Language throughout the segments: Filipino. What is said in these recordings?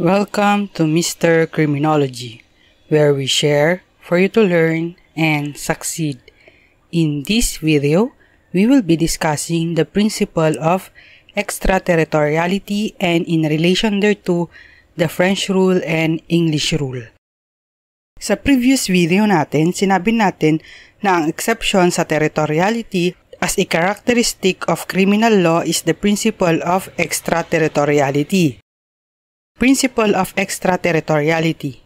Welcome to Mr. Criminology, where we share for you to learn and succeed. In this video, we will be discussing the principle of extraterritoriality and in relation thereto, the French rule and English rule. Sa previous video natin, sinabi natin na ang exception sa territoriality as a characteristic of criminal law is the principle of extraterritoriality. Principle of extraterritoriality.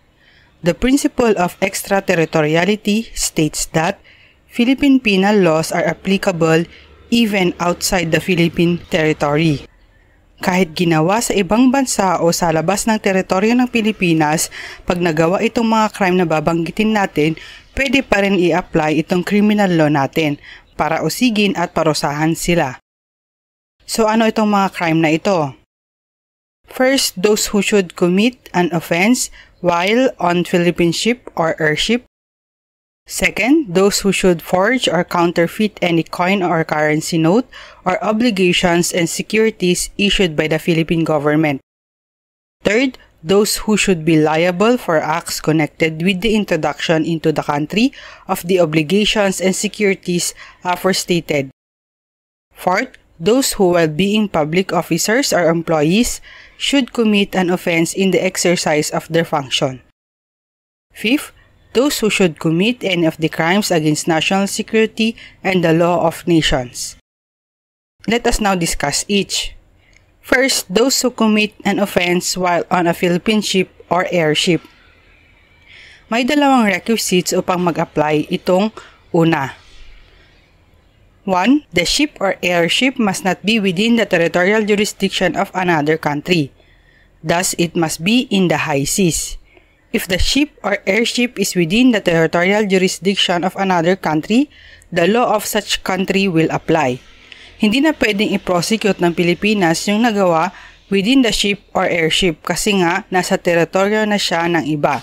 The principle of extraterritoriality states that Philippine penal laws are applicable even outside the Philippine territory. Kahit ginawa sa ibang bansa o sa labas ng teritoryo ng Pilipinas, pag nagawa itong mga crime na babanggitin natin, pwede pa rin i-apply itong criminal law natin para usigin at parusahan sila. So ano itong mga crime na ito? First, those who should commit an offense while on Philippine ship or airship. Second, those who should forge or counterfeit any coin or currency note or obligations and securities issued by the Philippine government. Third, those who should be liable for acts connected with the introduction into the country of the obligations and securities aforestated. Fourth, those who, while being public officers or employees, should commit an offense in the exercise of their function. Fifth, those who should commit any of the crimes against national security and the law of nations. Let us now discuss each. First, those who commit an offense while on a Philippine ship or airship. May dalawang requisites upang mag-apply itong una. 1. The ship or airship must not be within the territorial jurisdiction of another country. Thus, it must be in the high seas. If the ship or airship is within the territorial jurisdiction of another country, the law of such country will apply. Hindi na pwedeng i-prosecute ng Pilipinas yung nagawa within the ship or airship kasi nga nasa teritoryo na siya ng iba.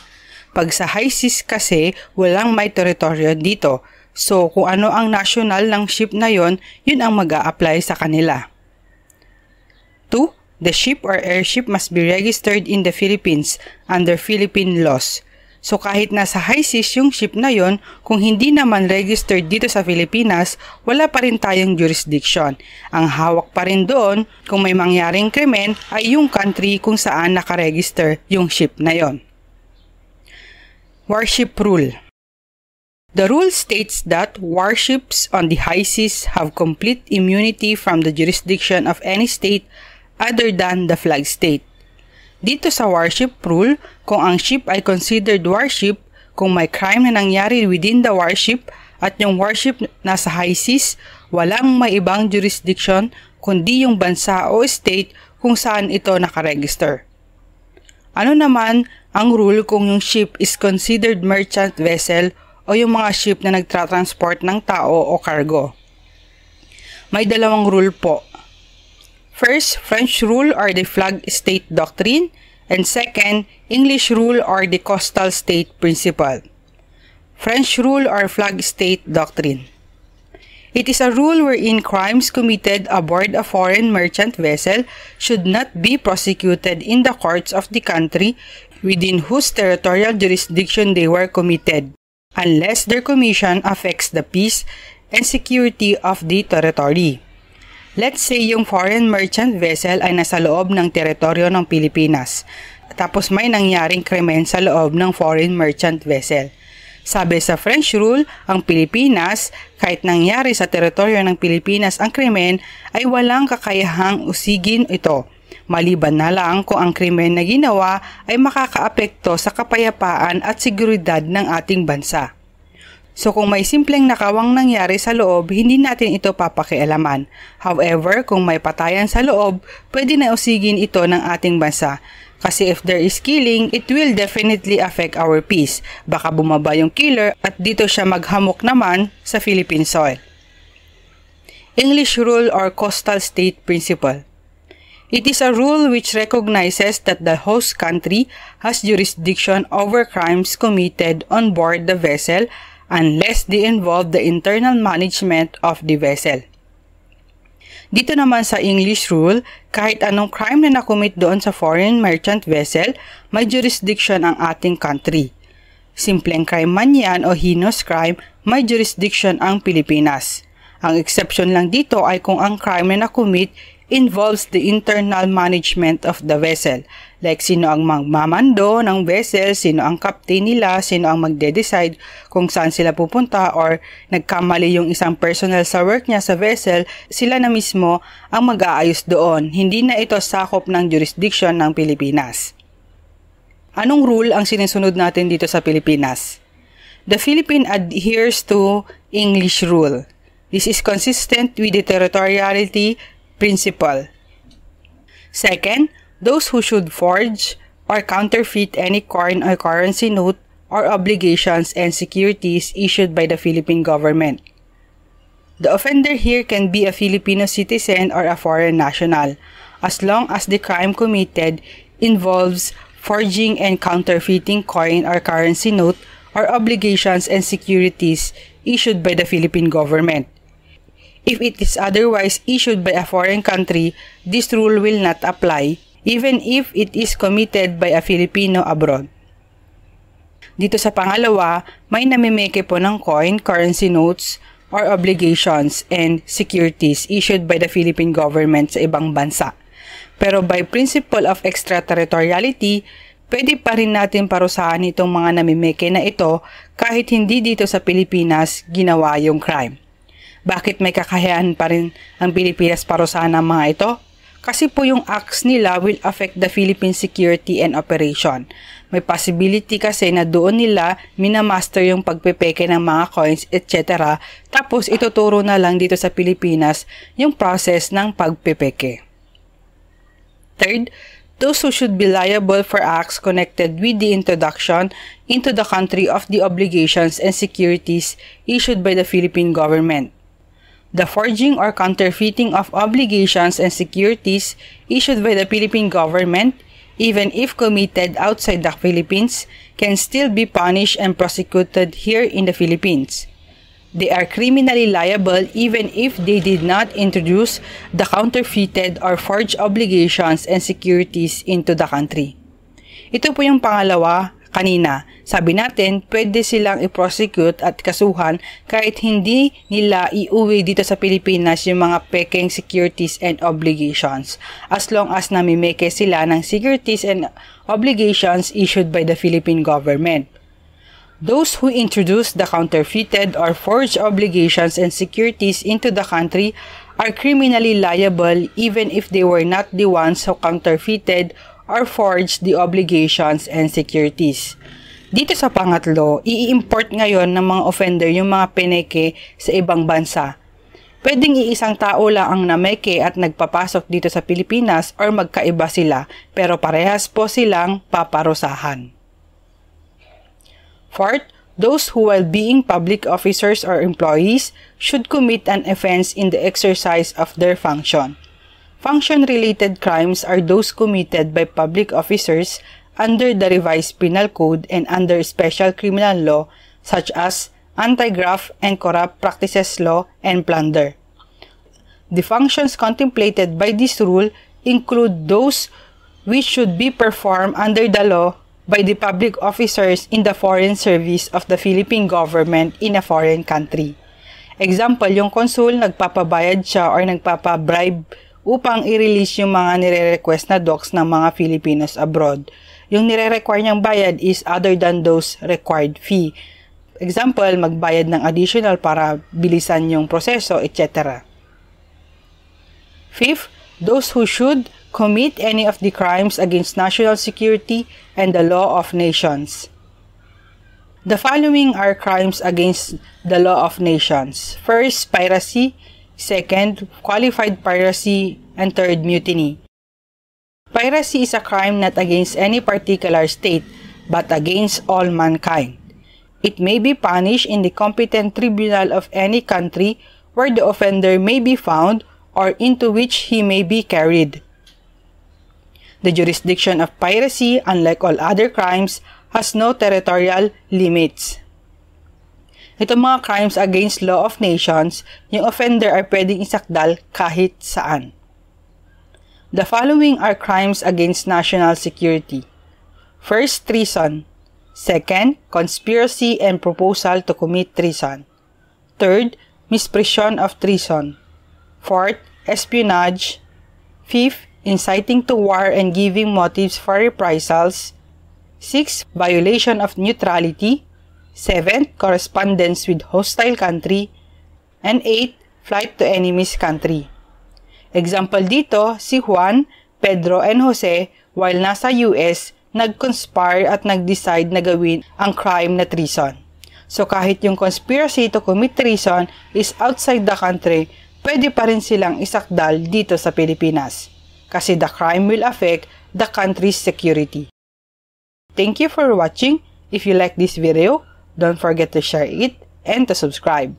Pag sa high seas kasi, walang may teritoryo dito. So, kung ano ang national ng ship na yon, yun ang mag-a-apply sa kanila. 2. The ship or airship must be registered in the Philippines under Philippine laws. So, kahit nasa high seas yung ship na yon, kung hindi naman registered dito sa Pilipinas, wala pa rin tayong jurisdiction. Ang hawak pa rin doon, kung may mangyaring krimen, ay yung country kung saan nakaregister yung ship na yon. Warship Rule. The rule states that warships on the high seas have complete immunity from the jurisdiction of any state other than the flag state. Dito sa warship rule, kung ang ship ay considered warship, kung may crime na nangyari within the warship at yung warship nasa high seas, walang may ibang jurisdiction kundi yung bansa o state kung saan ito nakaregister. Ano naman ang rule kung yung ship is considered merchant vessel o yung mga ship na nagtra-transport ng tao o cargo? May dalawang rule po. First, French rule or the flag state doctrine, and second, English rule or the coastal state principle. French rule or flag state doctrine. It is a rule wherein crimes committed aboard a foreign merchant vessel should not be prosecuted in the courts of the country within whose territorial jurisdiction they were committed, unless their commission affects the peace and security of the territory. Let's say yung foreign merchant vessel ay nasa loob ng teritoryo ng Pilipinas, tapos may nangyaring krimen sa loob ng foreign merchant vessel. Sabi sa French rule, ang Pilipinas, kahit nangyari sa teritoryo ng Pilipinas ang krimen, ay walang kakayahang usigin ito, maliban na lang kung ang krimen na ginawa ay makakaapekto sa kapayapaan at seguridad ng ating bansa. So kung may simpleng nakawang nangyari sa loob, hindi natin ito papakialaman. However, kung may patayan sa loob, pwede na usigin ito ng ating bansa. Kasi if there is killing, it will definitely affect our peace. Baka bumaba yung killer at dito siya maghamok naman sa Philippine soil. English rule or coastal state principle. It is a rule which recognizes that the host country has jurisdiction over crimes committed on board the vessel unless they involve the internal management of the vessel. Dito naman sa English rule, kahit anong crime na nakomit doon sa foreign merchant vessel, may jurisdiction ang ating country. Simpleng crime man yan o heinous crime, may jurisdiction ang Pilipinas. Ang exception lang dito ay kung ang crime na nakomit involves the internal management of the vessel. Like sino ang magmamando ng vessel, sino ang captain nila, sino ang magde-decide kung saan sila pupunta, or nagkamali yung isang personnel sa work niya sa vessel, sila na mismo ang mag-aayos doon. Hindi na ito sakop ng jurisdiction ng Pilipinas. Anong rule ang sinusunod natin dito sa Pilipinas? The Philippines adheres to English rule. This is consistent with the territoriality principle. Second, those who should forge or counterfeit any coin or currency note or obligations and securities issued by the Philippine government. The offender here can be a Filipino citizen or a foreign national, as long as the crime committed involves forging and counterfeiting coin or currency note or obligations and securities issued by the Philippine government. If it is otherwise issued by a foreign country, this rule will not apply, even if it is committed by a Filipino abroad. Dito sa pangalawa, may namimeke po ng coin, currency notes, or obligations and securities issued by the Philippine government sa ibang bansa. Pero by principle of extraterritoriality, pwede pa rin natin parusahan itong mga namimeke na ito kahit hindi dito sa Pilipinas ginawa yung crime. Bakit may kakayahan pa rin ang Pilipinas parusahan ng mga ito? Kasi po yung acts nila will affect the Philippine security and operation. May possibility kasi na doon nila minamaster yung pagpepeke ng mga coins, etc. Tapos ituturo na lang dito sa Pilipinas yung process ng pagpepeke. Third, those who should be liable for acts connected with the introduction into the country of the obligations and securities issued by the Philippine government. The forging or counterfeiting of obligations and securities issued by the Philippine government, even if committed outside the Philippines, can still be punished and prosecuted here in the Philippines. They are criminally liable even if they did not introduce the counterfeited or forged obligations and securities into the country. Ito po yung pangalawa kanina. Sabi natin, pwede silang i-prosecute at kasuhan kahit hindi nila iuwi dito sa Pilipinas yung mga pekeng securities and obligations, as long as namimeke sila ng securities and obligations issued by the Philippine government. Those who introduce the counterfeited or forged obligations and securities into the country are criminally liable even if they were not the ones who counterfeited or forged the obligations and securities. Dito sa pangatlo, i-import ngayon ng mga offender yung mga peneke sa ibang bansa. Pwedeng iisang tao lang ang nameke at nagpapasok dito sa Pilipinas or magkaiba sila, pero parehas po silang paparusahan. Fourth, those who while being public officers or employees should commit an offense in the exercise of their function. Function-related crimes are those committed by public officers under the revised penal code and under special criminal law such as anti-graft and corrupt practices law and plunder. The functions contemplated by this rule include those which should be performed under the law by the public officers in the foreign service of the Philippine government in a foreign country. Example, yung consul nagpapabayad siya or nagpapabribe upang i-release yung mga nire-request na docs ng mga Filipinos abroad. Yung nire-require niyang bayad is other than those required fee. Example, magbayad ng additional para bilisan yung proseso, etc. Fifth, those who should commit any of the crimes against national security and the law of nations. The following are crimes against the law of nations. First, piracy. Second, qualified piracy, and third, mutiny. Piracy is a crime not against any particular state, but against all mankind. It may be punished in the competent tribunal of any country where the offender may be found or into which he may be carried. The jurisdiction of piracy, unlike all other crimes, has no territorial limits. Itong mga crimes against law of nations, yung offender ay pwedeng isakdal kahit saan. The following are crimes against national security. First, treason. Second, conspiracy and proposal to commit treason. Third, misprision of treason. Fourth, espionage. Fifth, inciting to war and giving motives for reprisals. Sixth, violation of neutrality. Seventh, correspondence with hostile country. And eighth, flight to enemy's country. Example dito, si Juan, Pedro, and Jose, while nasa US, nag-conspire at nag-decide na gawin ang crime na treason. So kahit yung conspiracy to commit treason is outside the country, pwede pa rin silang isakdal dito sa Pilipinas. Kasi the crime will affect the country's security. Thank you for watching. If you like this video, don't forget to share it and to subscribe.